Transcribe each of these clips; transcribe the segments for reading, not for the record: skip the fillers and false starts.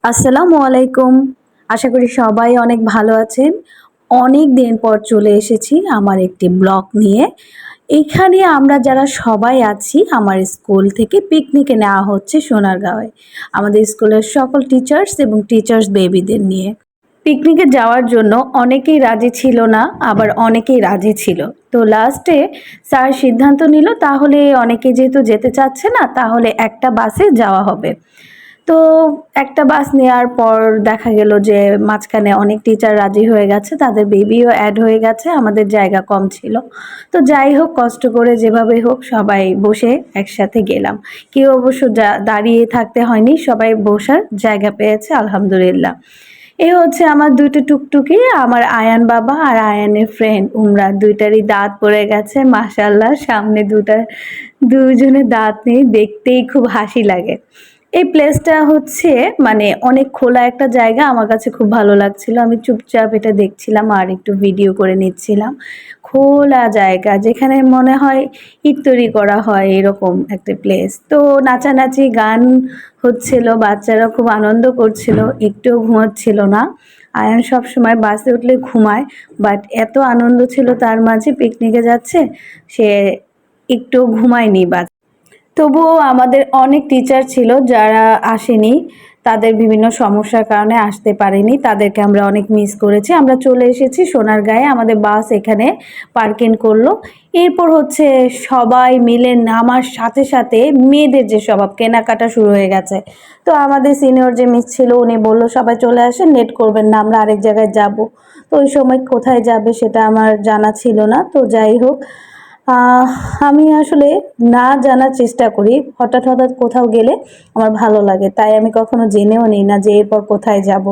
আসসালামু আলাইকুম। আশা করি সবাই অনেক ভালো আছেন। অনেক দিন পর চলে এসেছি আমার একটি ব্লগ নিয়ে। এখানে আমরা যারা সবাই আছি আমার স্কুল থেকে পিকনিকে নেওয়া হচ্ছে সোনারগাঁওয়ে। আমাদের স্কুলের সকল টিচার্স এবং টিচার্স বেবিদের নিয়ে। পিকনিকে যাওয়ার জন্য অনেকেই রাজি ছিল না, আবার অনেকেই রাজি ছিল। তো লাস্টে স্যার সিদ্ধান্ত নিল তাহলে অনেকে যেহেতু যেতে চাচ্ছে না তাহলে একটা বাসে যাওয়া হবে। তো একটা বাস নেওয়ার পর দেখা গেল যে মাঝখানে অনেক টিচার রাজি হয়ে গেছে, তাদের বেবিও অ্যাড হয়ে গেছে, আমাদের জায়গা কম ছিল। তো যাই হোক কষ্ট করে যেভাবে হোক সবাই বসে একসাথে গেলাম। কেউ অবশ্য দাঁড়িয়ে থাকতে হয়নি, সবাই বসার জায়গা পেয়েছে আলহামদুলিল্লাহ। এই হচ্ছে আমার দুইটা টুকটুকি, আমার আয়ান বাবা আর আয়ানের ফ্রেন্ড উমরা, দুইটারই দাঁত পড়ে গেছে মাশাআল্লাহ। সামনে দুইজনের দাঁত নেই, দেখতেই খুব হাসি লাগে। এই প্লেসটা হচ্ছে মানে অনেক খোলা একটা জায়গা, আমার কাছে খুব ভালো লাগছিল। আমি চুপচাপ এটা দেখছিলাম আর একটু ভিডিও করে নিচ্ছিলাম। খোলা জায়গা যেখানে মনে হয় ইট তৈরি করা হয় এরকম একটা প্লেস। তো নাচানাচি গান হচ্ছিল, বাচ্চারা খুব আনন্দ করছিল, একটুও ঘুমাচ্ছিল না। আয়ান সব সময় বাসে উঠলে ঘুমায়, বাট এত আনন্দ ছিল তার মাঝে, পিকনিকে যাচ্ছে, সে একটুও ঘুমায়নি। তবুও আমাদের অনেক টিচার ছিল যারা আসেনি, তাদের বিভিন্ন সমস্যার কারণে আসতে পারেনি, তাদেরকে আমরা অনেক মিস করেছি। আমরা চলে এসেছি সোনারগাঁয়ে, আমাদের বাস এখানে পার্কিং করলো। এরপর হচ্ছে সবাই মিলে নামার সাথে সাথে মেয়েদের যে স্বভাব, কেনাকাটা শুরু হয়ে গেছে। তো আমাদের সিনিয়র যে মিস ছিল উনি বললো সবাই চলে আসেন, লেট করবেন না, আমরা আরেক জায়গায় যাব। তো ওই সময় কোথায় যাবে সেটা আমার জানা ছিল না। তো যাই হোক, আহ, আমি আসলে না জানার চেষ্টা করি, হঠাৎ হঠাৎ কোথাও গেলে আমার ভালো লাগে, তাই আমি কখনো জেনেও নিই না যে এরপর কোথায় যাব।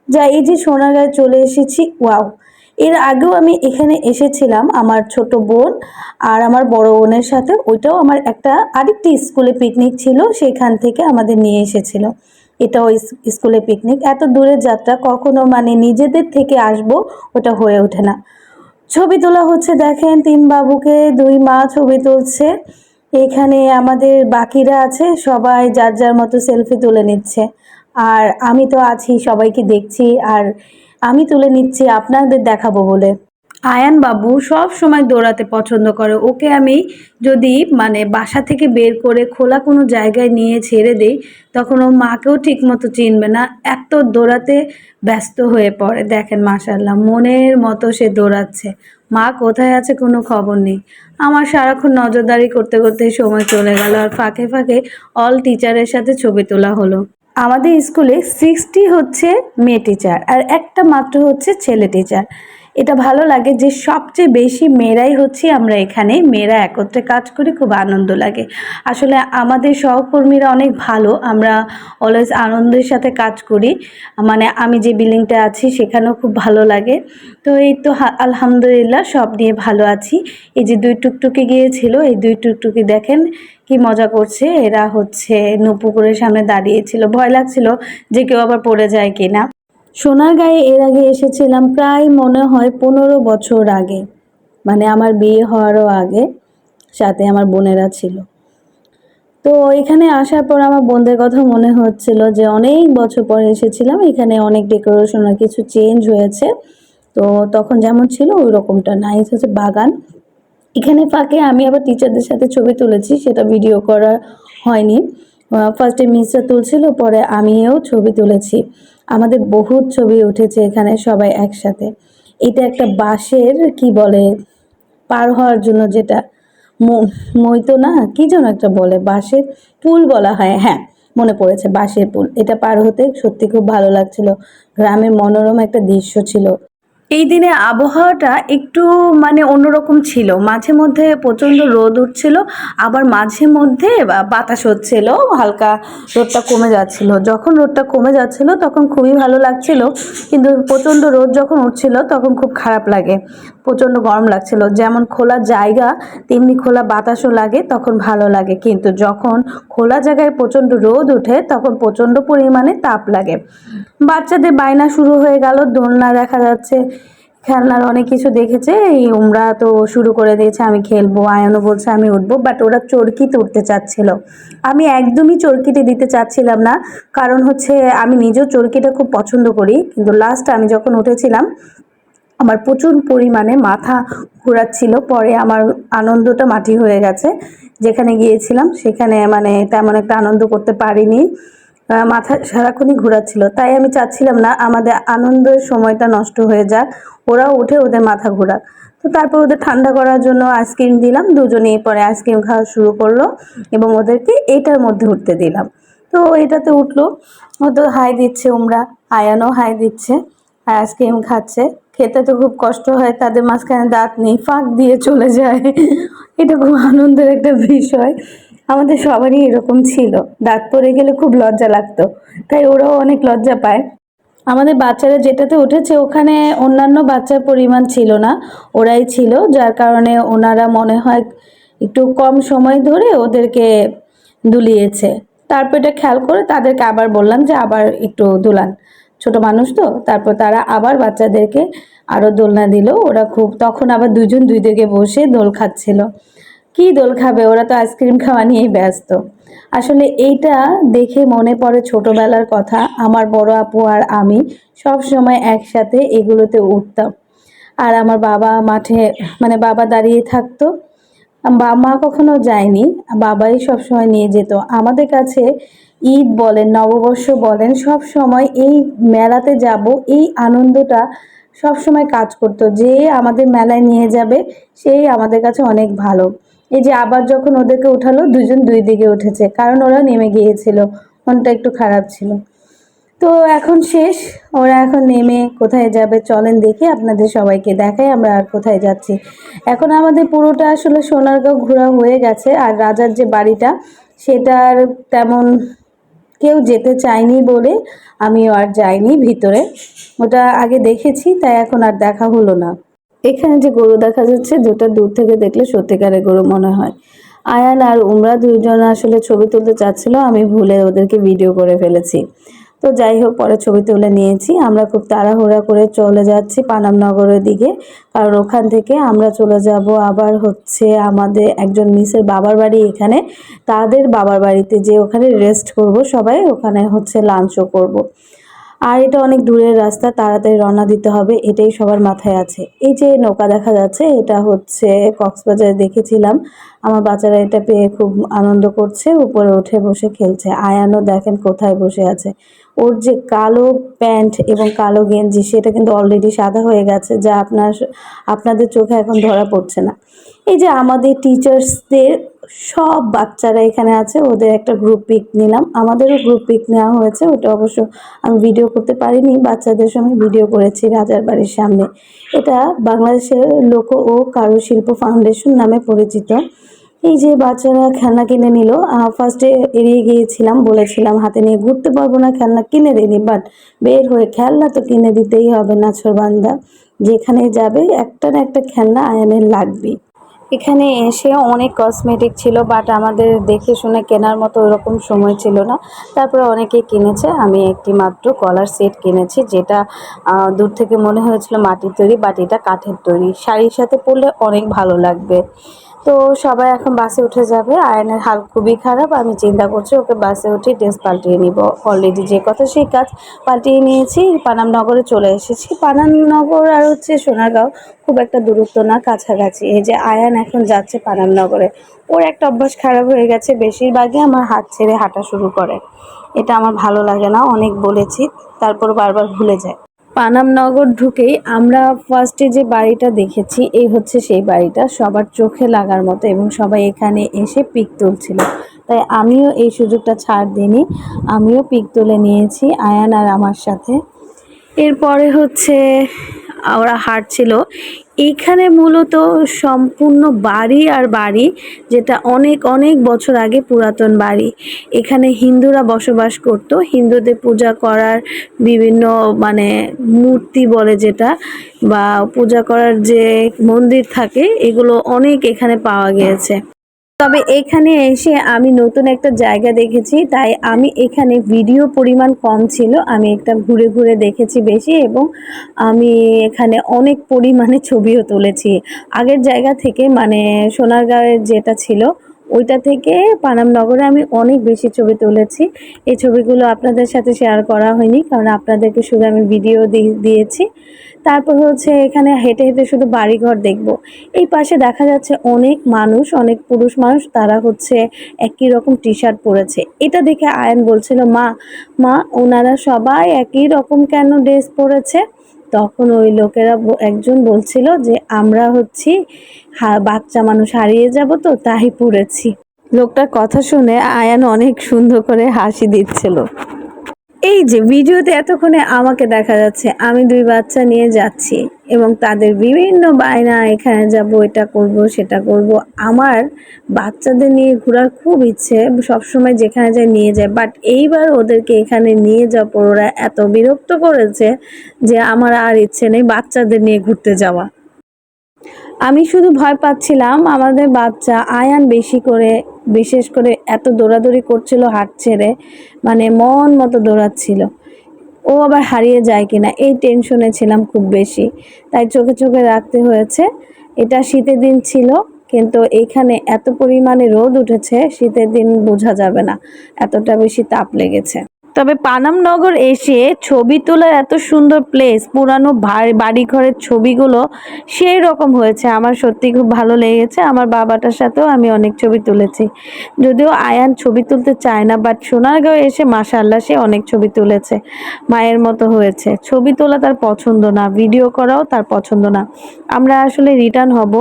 যা এই যে সোনারগাঁয়ে চলে এসেছি, ওয়াও! এর আগেও আমি এখানে এসেছিলাম আমার ছোট বোন আর আমার বড় বোনের সাথে, ওইটাও আমার একটা আরেকটি স্কুলে পিকনিক ছিল, সেখান থেকে আমাদের নিয়ে এসেছিল। এটাও স্কুলে পিকনিক। এত দূরের যাত্রা কখনো মানে নিজেদের থেকে আসবো ওটা হয়ে ওঠে না। ছবি তোলা হচ্ছে, দেখেন তিন বাবুকে দুই মা ছবি তুলছে। এখানে আমাদের বাকিরা আছে, সবাই যার যার মতো সেলফি তুলে নিচ্ছে। আর আমি তো আছি, সবাইকে দেখছি আর আমি তুলে নিচ্ছি আপনাদের দেখাবো বলে। আয়ান বাবু সব সময় দৌড়াতে পছন্দ করে, ওকে আমি যদি মানে বাসা থেকে বের করে খোলা কোনো জায়গায় নিয়ে ছেড়ে দেই তখন ও মাকেও ঠিক মতো চিনবে না, এত দৌড়াতে ব্যস্ত হয়ে পড়ে। দেখেন মাশাআল্লাহ মনের মতো সে দৌড়াচ্ছে, মা কোথায় আছে কোনো খবর নেই। আমার সারাক্ষণ নজরদারি করতে করতে সময় চলে গেল, আর ফাঁকে ফাঁকে অল টিচারের সাথে ছবি তোলা হলো। আমাদের স্কুলে 60 হচ্ছে মেয়ে টিচার আর একটা মাত্র হচ্ছে ছেলে টিচার। এটা ভালো লাগে যে সবচেয়ে বেশি মেয়েরাই হচ্ছি আমরা এখানে, মেয়েরা একত্রে কাজ করি, খুব আনন্দ লাগে। আসলে আমাদের সহকর্মীরা অনেক ভালো, আমরা অলওয়েজ আনন্দের সাথে কাজ করি। মানে আমি যে বিল্ডিংটা আছি সেখানেও খুব ভালো লাগে। তো এই তো আলহামদুলিল্লাহ সব নিয়ে ভালো আছি। এই যে দুই টুকটুকি গিয়েছিল, এই দুই টুকটুকি দেখেন কি মজা করছে। এরা হচ্ছে নূপুরের সামনে দাঁড়িয়েছিল, ভয় লাগছিল যে কেউ আবার পড়ে যায় কিনা। সোনারগাঁয়ে এর আগে এসেছিলাম প্রায় মনে হয় 15 বছর আগে, মানে আমার বিয়ে হওয়ারও আগে, সাথে আমার বোনেরা ছিল। তো এখানে আসার পর আমার বোনদের কথা মনে হচ্ছিল যে অনেক বছর পরে এসেছিলাম, এখানে অনেক ডেকোরেশন আর কিছু চেঞ্জ হয়েছে। তো তখন যেমন ছিল ওই রকমটা নাই, হচ্ছে বাগান। এখানে ফাঁকে আমি আবার টিচারদের সাথে ছবি তুলেছি, সেটা ভিডিও করা হয়নি। ফার্স্টে মিসরা তুলছিল, পরে আমিও ছবি তুলেছি। আমাদের বহুত ছবি উঠেছে এখানে সবাই একসাথে। এটা একটা বাঁশের কি বলে পার হওয়ার জন্য, যেটা মইতো না কি যেন একটা বলে, বাঁশের পুল বলা হয়, হ্যাঁ মনে পড়েছে, বাঁশের পুল। এটা পার হতে সত্যি খুব ভালো লাগছিল, গ্রামের মনোরম একটা দৃশ্য ছিল। এই দিনে আবহাওয়াটা একটু মানে অন্যরকম ছিল, মাঝে মধ্যে প্রচণ্ড রোদ উঠছিল, আবার মাঝে মধ্যে বাতাস হচ্ছিল, হালকা রোদটা কমে যাচ্ছিল। যখন রোদটা কমে যাচ্ছিল তখন খুবই ভালো লাগছিল, কিন্তু প্রচণ্ড রোদ যখন উঠছিল তখন খুব খারাপ লাগে, প্রচণ্ড গরম লাগছিল। যেমন খোলা জায়গা তেমনি খোলা বাতাসও লাগে, তখন ভালো লাগে। কিন্তু যখন খোলা জায়গায় প্রচণ্ড রোদ ওঠে তখন প্রচণ্ড পরিমাণে তাপ লাগে। বাচ্চাদের বায়না শুরু হয়ে গেল, দোলনা দেখা যাচ্ছে, খেলনার অনেক কিছু দেখেছে, এই উমরা তো শুরু করে দিয়েছে, আমি খেলবো, আয়ানও বলছে আমি উঠবো, বাট ওরা চরকিতে উঠতে চাচ্ছিল। আমি একদমই চরকিতে দিতে চাচ্ছিলাম না, কারণ হচ্ছে আমি নিজেও চরকিটা খুব পছন্দ করি, কিন্তু লাস্ট আমি যখন উঠেছিলাম আমার প্রচুর পরিমাণে মাথা ঘোরাচ্ছিল, পরে আমার আনন্দটা মাটি হয়ে গেছে। যেখানে গিয়েছিলাম সেখানে মানে তেমন একটা আনন্দ করতে পারিনি, মাথা সারাক্ষণই ঘোরাচ্ছিল, তাই আমি চাচ্ছিলাম না আমাদের আনন্দের সময়টা নষ্ট হয়ে যাক, ওরাও উঠে ওদের মাথা ঘোরাক। তো তারপর ওদের ঠান্ডা করার জন্য আইসক্রিম দিলাম, দুজনেই পরে আইসক্রিম খাওয়া শুরু করলো এবং ওদেরকে এইটার মধ্যে উঠতে দিলাম। তো এটাতে উঠলো, ও তো হাই দিচ্ছে, উমরা আয়ানও হাই দিচ্ছে আর আইসক্রিম খাচ্ছে। খেতে তো খুব কষ্ট হয়, তাদের মাঝখানে দাঁত নেই, ফাঁক দিয়ে চলে যায়। এটা খুব আনন্দের একটা বিষয়, আমাদের সবারই এরকম ছিল, দাঁত পড়ে গেলে খুব লজ্জা লাগতো, তাই ওরাও অনেক লজ্জা পায়। আমাদের বাচ্চারা যেটাতে উঠেছে ওখানে অন্যান্য বাচ্চার পরিমাণ ছিল না, ওরাই ছিল, যার কারণে ওনারা মনে হয় একটু কম সময় ধরে ওদেরকে দুলিয়েছে। তারপর এটা খেয়াল করে তাদেরকে আবার বললাম যে আবার একটু দোলান, ছোট মানুষ তো। তারপর তারা আবার বাচ্চাদেরকে আরো দোলনা দিল, ওরা খুব তখন আবার দুজন দুই দিকে বসে দোল খাচ্ছিল। কি দোল খাবে, ওরা তো আইসক্রিম খাওয়া নিয়েই ব্যস্ত। আসলে এইটা দেখে মনে পড়ে ছোটবেলার কথা, আমার বড় আপু আর আমি সব সময় একসাথে এগুলোতে উঠতাম। আর আমার বাবা মাঠে মানে বাবা দাঁড়িয়ে থাকতো, মা কখনো যায়নি, বাবাই সব সময় নিয়ে যেত আমাদের কাছে। ঈদ বলেন, নববর্ষ বলেন, সব সময় এই মেলাতে যাব, এই আনন্দটা সব সময় কাজ করতো, যে আমাদের মেলায় নিয়ে যাবে সেই আমাদের কাছে অনেক ভালো। এই যে আবার যখন ওদেরকে উঠালো, দুজন দুই দিকে উঠেছে, কারণ ওরা নেমে গিয়েছিল, মনটা একটু খারাপ ছিল। তো এখন শেষ, ওরা এখন নেমে কোথায় যাবে চলেন দেখি, আপনাদের সবাইকে দেখাই আমরা আর কোথায় যাচ্ছি। এখন আমাদের পুরোটা আসলে সোনারগাঁও ঘোরা হয়ে গেছে, আর রাজার যে বাড়িটা সেটার তেমন কেউ যেতে চায়নি বলে আমিও আর যাইনি ভিতরে, ওটা আগে দেখেছি তাই এখন আর দেখা হলো না। এখানে যে গরু দেখা যাচ্ছে, দুটো দূর থেকে দেখলে সত্যিকারের গরু মনে হয়। আয়ান আর উমরা দুইজন আসলে ছবি তুলতে চাচ্ছিল, আমি ভুলে ওদেরকে ভিডিও করে ফেলেছি। তো যাই হোক, পরে ছবি তুলে নিয়েছি। আমরা খুব তাড়াহুড়া করে চলে যাচ্ছি পানামনগরের দিকে, কারণ ওখান থেকে আমরা চলে যাব আবার হচ্ছে আমাদের একজন মিসের বাবার বাড়ি এখানে, তাদের বাবার বাড়িতে, যে ওখানে রেস্ট করব সবাই, ওখানে হচ্ছে লাঞ্চও করব। আর এটা অনেক দূরের রাস্তা, তাড়াতাড়ি রওনা দিতে হবে, এটাই সবার মাথায় আছে। এই যে নৌকা দেখা যাচ্ছে, এটা হচ্ছে কক্সবাজারে দেখেছিলাম, আমার বাচ্চারা এটা পেয়ে খুব আনন্দ করছে, উপরে উঠে বসে খেলছে। আয়ানও দেখেন কোথায় বসে আছে, ওর যে কালো প্যান্ট এবং কালো গেঞ্জি সেটা কিন্তু অলরেডি সাদা হয়ে গেছে, যা আপনাদের চোখে এখন ধরা পড়ছে না। এই যে আমাদের টিচার্সদের সব বাচ্চারা এখানে আছে, ওদের একটা গ্রুপ পিক নিলাম, আমাদেরও গ্রুপ পিক নেওয়া হয়েছে, ওটা অবশ্য আমি ভিডিও করতে পারিনি, বাচ্চাদের সঙ্গে ভিডিও করেছি রাজার বাড়ির সামনে। এটা বাংলাদেশের লোক ও কারুশিল্প ফাউন্ডেশন নামে পরিচিত। এই যে বাচ্চারা খেলনা কিনে নিল, ফার্স্টে এড়িয়ে গিয়েছিলাম, বলেছিলাম হাতে নিয়ে ঘুরতে পারবো না, খেলনা কিনে দিইনি, বাট বের হয়ে খেলনা তো কিনে দিতেই হবে, নাছোড়বান্দা, যেখানে যাবে একটা না একটা খেলনা আয়ানের লাগবেই। এখানে এসে অনেক কসমেটিক ছিল, বাট আমাদের দেখে শুনে কেনার মতো ওরকম সময় ছিল না, তারপরে অনেকেই কিনেছে, আমি একটি মাত্র গলার সেট কিনেছি, যেটা দূর থেকে মনে হয়েছিল মাটির তৈরি, বাট এটা কাঠের তৈরি, শাড়ির সাথে পরলে অনেক ভালো লাগবে। তো সবাই এখন বাসে উঠে যাবে, আয়নের হাল খুবই খারাপ, আমি চিন্তা করছি ওকে বাসে উঠে ড্রেস পাল্টিয়ে নিব। অলরেডি যে কথা সেই কাজ, পাল্টিয়ে নিয়েছি, পানামনগরে চলে এসেছি। পানামনগর আর হচ্ছে সোনারগাঁও খুব একটা দূরত্ব না, কাছাকাছি। এই যে আয়ান এখন যাচ্ছে পানামনগরে, ওর একটা অভ্যাস খারাপ হয়ে গেছে, বেশিরভাগই আমার হাত ছেড়ে হাঁটা শুরু করে, এটা আমার ভালো লাগে না, অনেক বলেছি, তারপর বারবার ভুলে যায়। পানামনগর ঢুকেই আমরা ফার্স্টে যে বাড়িটা দেখেছি, এই হচ্ছে সেই বাড়িটা, সবার চোখে লাগার মতো, এবং সবাই এখানে এসে পিক তুলছিল, তাই আমিও এই সুযোগটা ছাড় দিইনি, আমিও পিক তুলে নিয়েছি আয়ান আর আমার সাথে। এরপরে হচ্ছে ওরা হাঁটছিল, এইখানে মূলত সম্পূর্ণ বাড়ি আর বাড়ি, যেটা অনেক অনেক বছর আগে পুরাতন বাড়ি। এখানে হিন্দুরা বসবাস করত, হিন্দুদের পূজা করার বিভিন্ন মানে মূর্তি বলে যেটা, বা পূজা করার যে মন্দির থাকে, এগুলো অনেক এখানে পাওয়া গিয়েছে। তবে এখানে এসে আমি নতুন একটা জায়গা দেখেছি, তাই আমি এখানে ভিডিও পরিমাণ কম ছিল, আমি একটা ঘুরে ঘুরে দেখেছি বেশি, এবং আমি এখানে অনেক পরিমাণে ছবিও তুলেছি আগের জায়গা থেকে, মানে সোনারগাঁওয়ের যেটা ছিল ওইটা থেকে পানামনগরে আমি অনেক বেশি ছবি তুলেছি। এই ছবিগুলো আপনাদের সাথে শেয়ার করা হয়নি, কারণ আপনাদেরকে শুধু আমি ভিডিও দিয়েছি। তারপর হচ্ছে এখানে হেঁটে হেঁটে শুধু বাড়িঘর দেখব। এই পাশে দেখা যাচ্ছে অনেক মানুষ, অনেক পুরুষ মানুষ, তারা হচ্ছে একই রকম টি শার্ট পরেছে। এটা দেখে আয়ান বলছিল, মা মা ওনারা সবাই একই রকম কেন ড্রেস পরেছে? তখন ওই লোকেরা একজন বলছিল যে আমরা হচ্ছি বাচ্চা মানুষ, হারিয়ে যাব তো তাই পড়েছি। লোকটার কথা শুনে আয়ান অনেক সুন্দর করে হাসি দিচ্ছিল। এই যে ভিডিওতে এতক্ষণে আমাকে দেখা যাচ্ছে, আমি দুই বাচ্চা নিয়ে যাচ্ছি এবং তাদের বিভিন্ন বায়না, এখানে যাব, এটা করব, সেটা করব। আমার বাচ্চাদের নিয়ে ঘোরার খুব ইচ্ছে, সবসময় যেখানে যাই নিয়ে যায়, বাট এইবার ওদেরকে এখানে নিয়ে যাওয়ার পর ওরা এত বিরক্ত করেছে যে আমার আর ইচ্ছে নেই বাচ্চাদের নিয়ে ঘুরতে যাওয়া। আমি শুধু ভয় পাচ্ছিলাম আমাদের বাচ্চা আয়ান বিশেষ করে এত দৌড়াদৌড়ি করছিল হাত ছেড়ে, মানে মন মতো দৌড়াচ্ছিল, ও আবার হারিয়ে যায় কিনা এই টেনশনে ছিলাম খুব বেশি, তাই চোখে চোখে রাখতে হয়েছে। এটা শীতের দিন ছিল, কিন্তু এখানে এত পরিমাণে রোদ উঠেছে, শীতের দিন বোঝা যাবে না, এতটা বেশি তাপ লেগেছে। তবে পানামনগর এসে ছবি তোলার এত সুন্দর প্লেস, পুরানো বাড়িঘরের ছবিগুলো সেই রকম হয়েছে, আমার সত্যি খুব ভালো লেগেছে। আমার বাবাটার সাথেও আমি অনেক ছবি তুলেছি, যদিও আয়ান ছবি তুলতে চায় না, বাট সোনারগাঁও এসে মাশাআল্লাহ সে অনেক ছবি তুলেছে, মায়ের মতো হয়েছে। ছবি তোলা তার পছন্দ না, ভিডিও করাও তার পছন্দ না। আমরা আসলে রিটার্ন হব,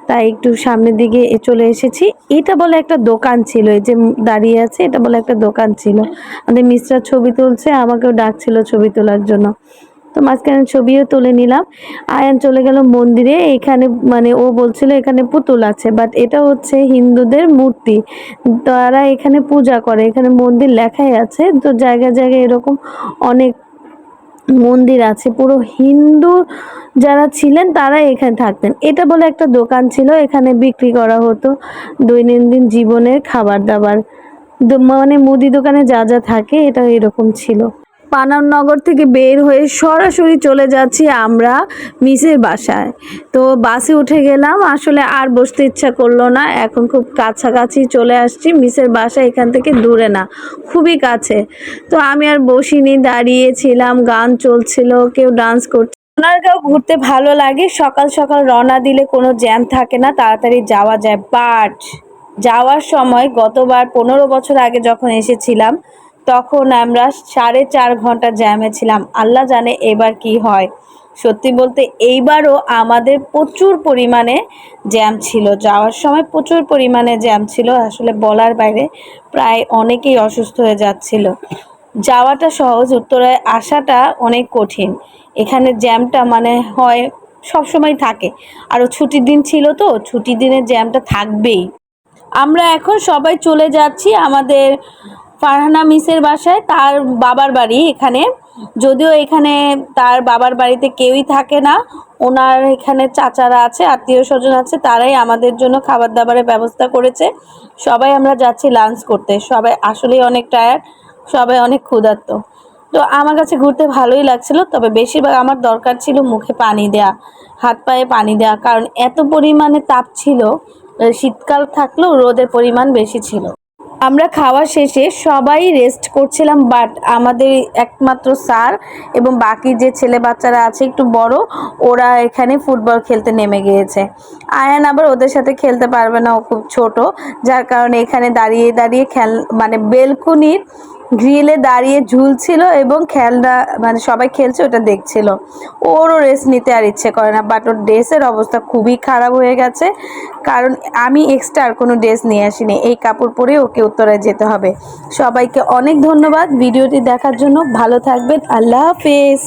তাই একটু সামনের দিকে চলে এসেছি। এটা বলে একটা দোকান ছিল, এই যে দাঁড়িয়ে আছে, এটা বলে একটা দোকান ছিল। আমাদের মিস্টার ছবি তুলছে, আমাকেও ডাকছিল ছবি তোলার জন্য, তো মাঝখানে ছবিও তুলে নিলাম। আয়ান চলে গেল মন্দিরে, এখানে মানে ও বলছিল এখানে পুতুল আছে, বাট এটা হচ্ছে হিন্দুদের মূর্তি, তারা এখানে পূজা করে, এখানে মন্দির লেখাই আছে। তো জায়গায় জায়গায় এরকম অনেক মন্দির আছে, পুরো হিন্দু যারা ছিলেন তারা এখানে থাকতেন। এটা বলে একটা দোকান ছিল, এখানে বিক্রি করা হতো দৈনন্দিন জীবনের খাবার দাবার, মানে মুদি দোকানে যা যা থাকে এটা এরকম ছিল। পানামনগর থেকে বের হয়ে সরাসরি চলে যাচ্ছি আমরা মিসের বাসায়। তো বাসে উঠে গেলাম, আসলে আর বসতে ইচ্ছা করলো না, এখন খুব কাছাকাছি চলে আসছি। মিসের বাসা এখান থেকে দূরে না, খুবই কাছে। তো আমি আর বসিনি, দাঁড়িয়েছিলাম, গান চলছিল, কেউ ডান্স করছে। সোনারগাঁও ঘুরতে ভালো লাগে, সকাল সকাল রওনা দিলে কোনো জ্যাম থাকে না, তাড়াতাড়ি যাওয়া যায়। বাট যাওয়ার সময় গতবার 15 বছর আগে যখন এসেছিলাম তখন আমরা 4.5 ঘন্টা জ্যামে ছিলাম। আল্লাহ জানে এবার কি হয়। সত্যি বলতে এইবারও আমাদের প্রচুর পরিমাণে জ্যাম ছিল, যাওয়ার সময় প্রচুর পরিমাণে জ্যাম ছিল, আসলে বলার বাইরে। প্রায় অনেকেই অসুস্থ হয়ে যাচ্ছিল। যাওয়াটা সহজ, উত্তরায় আসাটা অনেক কঠিন। এখানে জ্যামটা মানে হয় সব সময় থাকে, আরও ছুটির দিন ছিল, তো ছুটির দিনে জ্যামটা থাকবেই। আমরা এখন সবাই চলে যাচ্ছি আমাদের ফারহানা মিসের বাসায়, তার বাবার বাড়ি এখানে। যদিও এখানে তার বাবার বাড়িতে কেউই থাকে না, ওনার এখানে চাচারা আছে, আত্মীয় স্বজন আছে, তারাই আমাদের জন্য খাবার দাবারের ব্যবস্থা করেছে। সবাই আমরা যাচ্ছি লাঞ্চ করতে, সবাই আসলেই অনেক টায়ার্ড, সবাই অনেক ক্ষুধার্ত। তো আমার কাছে ঘুরতে ভালোই লাগছিল, তবে বেশিরভাগ আমার দরকার ছিল মুখে পানি দেয়া, হাত পায়ে পানি দেয়া, কারণ এত পরিমাণে তাপ ছিল, শীতকাল থাকলেও রোদের পরিমাণ বেশি ছিল। আমরা খাওয়া শেষে সবাই রেস্ট করছিলাম, বাট আমাদের একমাত্র স্যার এবং বাকি যে ছেলে বাচ্চারা আছে একটু বড়, ওরা এখানে ফুটবল খেলতে নেমে গিয়েছে। আয়ান আবার ওদের সাথে খেলতে পারবে না, ও খুব ছোট, যার কারণে এখানে দাঁড়িয়ে দাঁড়িয়ে মানে বেলকুনির গ্রিলে দাঁড়িয়ে ঝুলছিল এবং খেলনা মানে সবাই খেলছে ওটা দেখছিল। ওরও রেস্ট নিতে আর ইচ্ছে করে না, বাট ওর ড্রেসের অবস্থা খুবই খারাপ হয়ে গেছে, কারণ আমি এক্সট্রা আর কোনো ড্রেস নিয়ে আসিনি, এই কাপড় পরে ওকে উত্তরায় যেতে হবে। সবাইকে অনেক ধন্যবাদ ভিডিওটি দেখার জন্য, ভালো থাকবেন, আল্লাহ হাফেজ।